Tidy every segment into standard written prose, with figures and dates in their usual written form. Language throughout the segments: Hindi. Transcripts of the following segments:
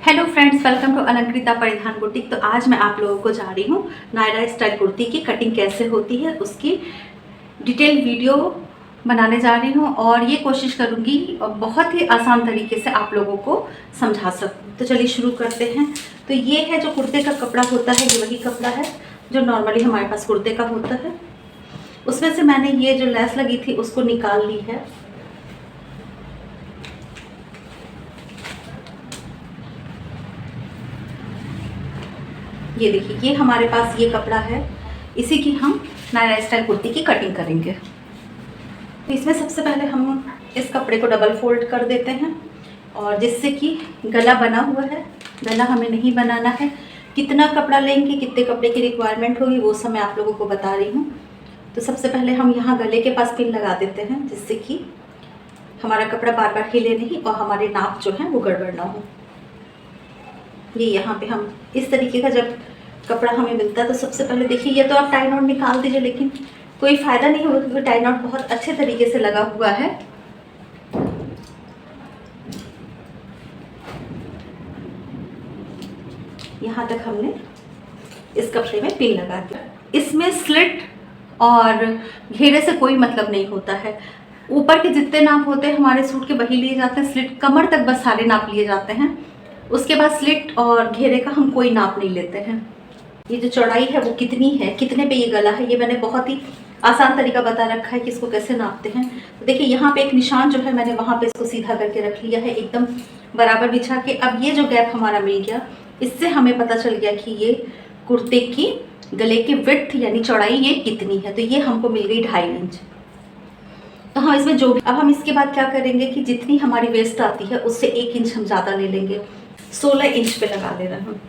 Hello friends, welcome to Alankrita Paridhan boutique. तो आज मैं आप लोगों को जा रही हूँ नायरा स्टाइल कुर्ती की कटिंग कैसे होती है उसकी डिटेल वीडियो बनाने जा रही हूँ और ये कोशिश करूँगी बहुत ही आसान तरीके से आप लोगों को समझा सकूँ। तो चलिए शुरू करते हैं। तो ये है जो कुर्ते का कपड़ा होता है, ये वही कपड़ा है जो नॉर्मली हमारे पास कुर्ते का होता है। उसमें से मैंने ये जो लेस लगी थी उसको निकाल ली है। ये देखिए, ये हमारे पास ये कपड़ा है, इसी की हम नायरा स्टाइल कुर्ती की कटिंग करेंगे। तो इसमें सबसे पहले हम इस कपड़े को डबल फोल्ड कर देते हैं और जिससे कि गला बना हुआ है, गला हमें नहीं बनाना है। कितना कपड़ा लेंगे, कितने कपड़े की रिक्वायरमेंट होगी वो सब मैं आप लोगों को बता रही हूँ। तो सबसे पहले हम यहाँ गले के पास पिन लगा देते हैं जिससे कि हमारा कपड़ा बार बार हिले नहीं और हमारे नाप जो है वो गड़बड़ ना हो। ये यहाँ पे हम इस तरीके का जब कपड़ा हमें मिलता है तो सबसे पहले देखिए, ये तो आप टाई नॉट निकाल दीजिए, लेकिन कोई फ़ायदा नहीं होगा क्योंकि टाई नॉट बहुत अच्छे तरीके से लगा हुआ है। यहाँ तक हमने इस कपड़े में पिन लगा दिया। इसमें स्लिट और घेरे से कोई मतलब नहीं होता है। ऊपर के जितने नाप होते हैं हमारे सूट के वही लिए जाते हैं। स्लिट कमर तक बस सारे नाप लिए जाते हैं, उसके बाद स्लिट और घेरे का हम कोई नाप नहीं लेते हैं। ये जो चौड़ाई है वो कितनी है, कितने पे ये गला है, ये मैंने बहुत ही आसान तरीका बता रखा है कि इसको कैसे नापते हैं। तो देखिए यहाँ पे एक निशान जो है मैंने वहाँ पे इसको सीधा करके रख लिया है, एकदम बराबर बिछा के। अब ये जो गैप हमारा मिल गया, इससे हमें पता चल गया कि ये कुर्ते की गले की विड्थ यानी चौड़ाई ये कितनी है। तो ये हमको मिल गई 2.5 इंच। तो हाँ, इसमें जो अब हम इसके बाद क्या करेंगे कि जितनी हमारी वेस्ट आती है उससे 1 इंच हम ज़्यादा ले लेंगे। 16 इंच पे लगा ले रहे हैं हम।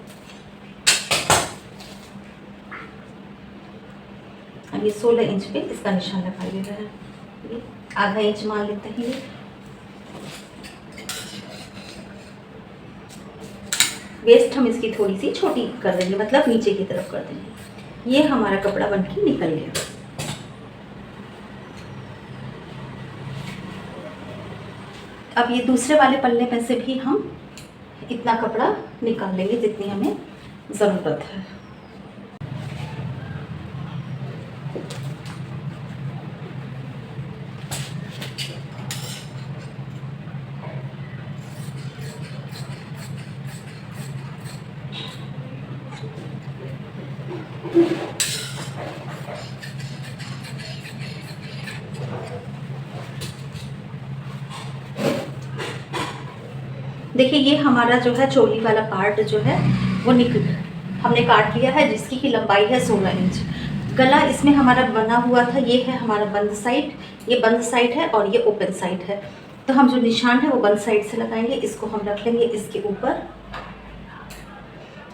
ये 16 इंच पे इसका निशान लगा ले रहे हैं। ये आधा इंच मान लेते हैं। ये वेस्ट हम इसकी थोड़ी सी छोटी कर देंगे, मतलब नीचे की तरफ कर देंगे। ये हमारा कपड़ा बनके निकल गया। अब ये दूसरे वाले पल्ले में से भी हम इतना कपड़ा निकाल लेंगे जितनी हमें ज़रूरत है। देखिए, ये हमारा जो है चोली वाला पार्ट जो है वो हमने काट लिया है, जिसकी की लंबाई है 16 इंच। गला इसमें हमारा बना हुआ था, ये है हमारा बंद साइड, ये बंद साइड है और ये ओपन साइड है। तो हम जो निशान है वो बंद साइड से लगाएंगे। इसको हम रख लेंगे इसके ऊपर,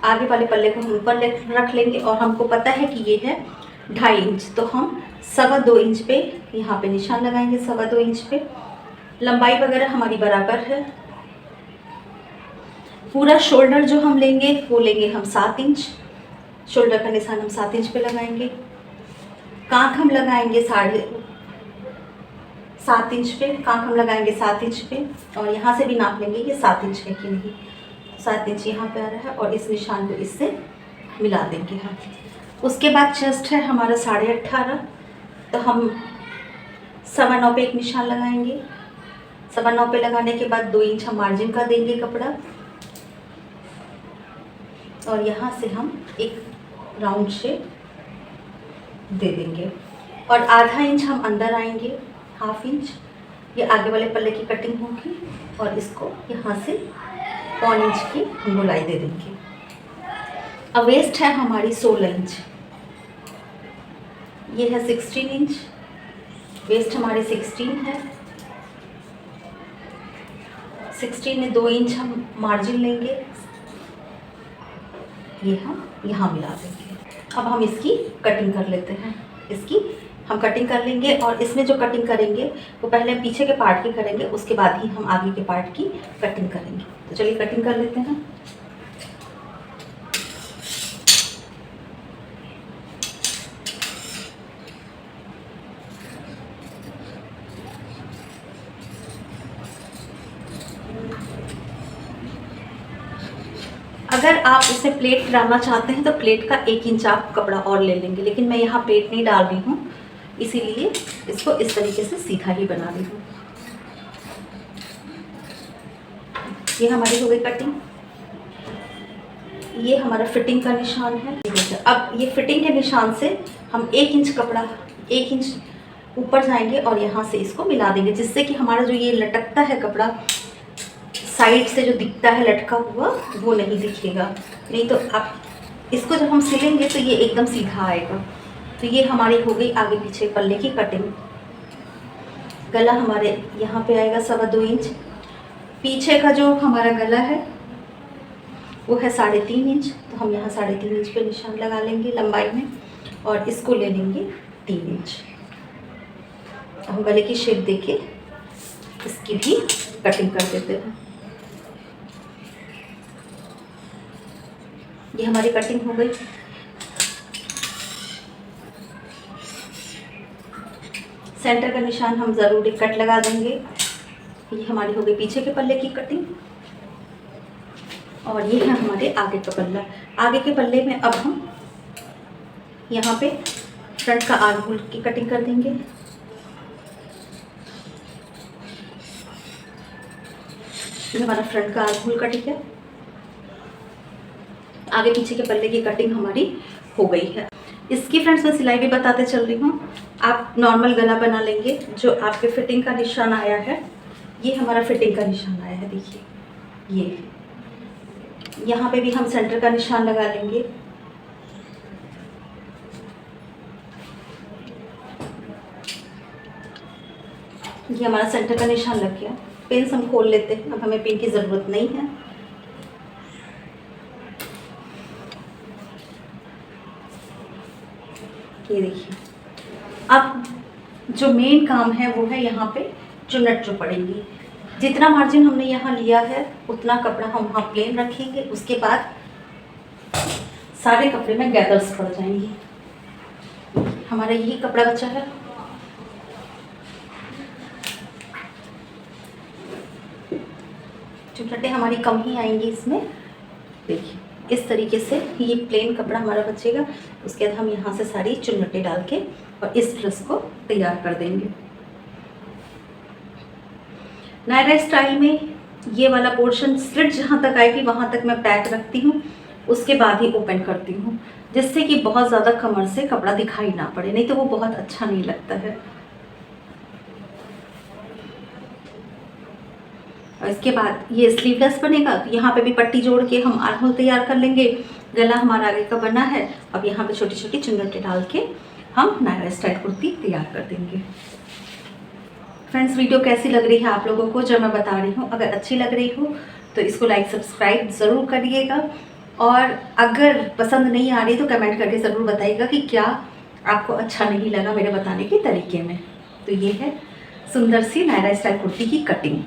आगे वाले पल्ले को हम ऊपर रख लेंगे और हमको पता है कि ये है 2.5 इंच। तो हम 2.25 इंच पे यहाँ पे निशान लगाएंगे। 2.25 इंच पे लंबाई वगैरह हमारी बराबर है। पूरा शोल्डर जो हम लेंगे वो लेंगे हम 7 इंच। शोल्डर का निशान हम 7 इंच पे लगाएंगे। कांख हम लगाएंगे 7.5 इंच पे। कांख हम लगाएंगे 7 इंच पे और यहाँ से भी नाप लेंगे ये 7 इंच है कि नहीं। 7 इंच यहाँ पे आ रहा है और इस निशान को इससे मिला देंगे हम। उसके बाद चेस्ट है हमारा 18.5, तो हम 9.25 पे एक निशान लगाएंगे। 9.25 पे लगाने के बाद 2 इंच हम मार्जिन का देंगे कपड़ा और यहाँ से हम एक राउंड शेप दे देंगे और आधा इंच हम अंदर आएंगे, 1/2 इंच। ये आगे वाले पल्ले की कटिंग होगी और इसको यहाँ से 1 इंच की हम गोलाई दे देंगे। अब वेस्ट है हमारी 16 इंच, ये है 16 इंच। वेस्ट हमारी 16 है। 16 में 2 इंच हम मार्जिन लेंगे, ये हम यहाँ मिला देंगे। अब हम इसकी कटिंग कर लेते हैं। इसकी हम कटिंग कर लेंगे और इसमें जो कटिंग करेंगे वो पहले पीछे के पार्ट की करेंगे, उसके बाद ही हम आगे के पार्ट की कटिंग करेंगे। तो चलिए कटिंग कर लेते हैं। अगर आप इसे प्लेट डालना चाहते हैं तो प्लेट का 1 इंच आप कपड़ा और ले लेंगे, लेकिन मैं यहाँ प्लेट नहीं डाल रही हूँ, इसीलिए इसको इस तरीके से सीधा ही बना रही हूँ। ये हमारी हो गई कटिंग। ये हमारा फिटिंग का निशान है। अब ये फिटिंग के निशान से हम 1 इंच कपड़ा 1 इंच ऊपर जाएंगे और यहाँ से इसको मिला देंगे, जिससे कि हमारा जो ये लटकता है कपड़ा साइड से जो दिखता है लटका हुआ, वो नहीं दिखेगा। नहीं तो आप इसको जब हम सिलेंगे तो ये एकदम सीधा आएगा। तो ये हमारी हो गई आगे पीछे पल्ले की कटिंग। गला हमारे यहाँ पे आएगा 2.25 इंच। पीछे का जो हमारा गला है वो है 3.5 इंच, तो हम यहाँ 3.5 इंच पे निशान लगा लेंगे लंबाई में, और इसको ले लेंगे 3 इंच। हम गले की शेप देके इसकी भी कटिंग कर देते हैं। ये हमारी कटिंग हो गई। सेंटर का निशान हम ज़रूर एक कट लगा देंगे। ये हमारी हो गई पीछे के पल्ले की कटिंग, और ये है हमारे आगे का पल्ला। आगे के पल्ले में अब हम यहाँ पे फ्रंट का आर्म होल की कटिंग कर देंगे। ये हमारा फ्रंट का आर्म होल कटिंग है। आगे पीछे के पल्ले की कटिंग हमारी हो गई है। इसकी फ्रेंड्स मैं सिलाई भी बताते चल रही हूँ। आप नॉर्मल गला बना लेंगे। जो आपके फिटिंग का निशान आया है, ये हमारा फिटिंग का निशान आया है, देखिए ये। यहाँ पे भी हम सेंटर का निशान लगा लेंगे। ये हमारा सेंटर का निशान लग गया। पिन्स हम खोल लेते हैं, अब हमें पिन की ज़रूरत नहीं है। ये देखिए, अब जो मेन काम है वो है यहाँ पे चुन्नट जो पड़ेगी। जितना मार्जिन हमने यहाँ लिया है उतना कपड़ा हम वहाँ प्लेन रखेंगे। उसके बाद सारे कपड़े में गैदर्स पड़ जाएंगी। हमारा यही कपड़ा बचा है। चुन्नटें हमारी कम ही आएंगी इसमें। देखिए इस तरीके से ये प्लेन कपड़ा हमारा बचेगा। उसके बाद हम यहाँ से सारी चुन्नटें डाल के और इस ड्रेस को तैयार कर देंगे। नायरा स्टाइल में ये वाला पोर्शन स्लिट जहाँ तक आएगी वहाँ तक मैं पैक रखती हूँ, उसके बाद ही ओपन करती हूँ, जिससे कि बहुत ज़्यादा कमर से कपड़ा दिखाई ना पड़े, नहीं तो वो बहुत अच्छा नहीं लगता है। और इसके बाद ये स्लीवलेस बनेगा, तो यहाँ पे भी पट्टी जोड़ के हम आर्म होल तैयार कर लेंगे। गला हमारा आगे का बना है। अब यहाँ पे छोटी छोटी चुन्नटें डाल के हम नायरा स्टाइल कुर्ती तैयार कर देंगे। फ्रेंड्स, वीडियो कैसी लग रही है आप लोगों को जो मैं बता रही हूँ? अगर अच्छी लग रही हो तो इसको लाइक सब्सक्राइब ज़रूर करिएगा, और अगर पसंद नहीं आ रही तो कमेंट करके ज़रूर बताइएगा कि क्या आपको अच्छा नहीं लगा मेरे बताने के तरीके में। तो ये है सुंदर सी नायरा स्टाइल कुर्ती की कटिंग।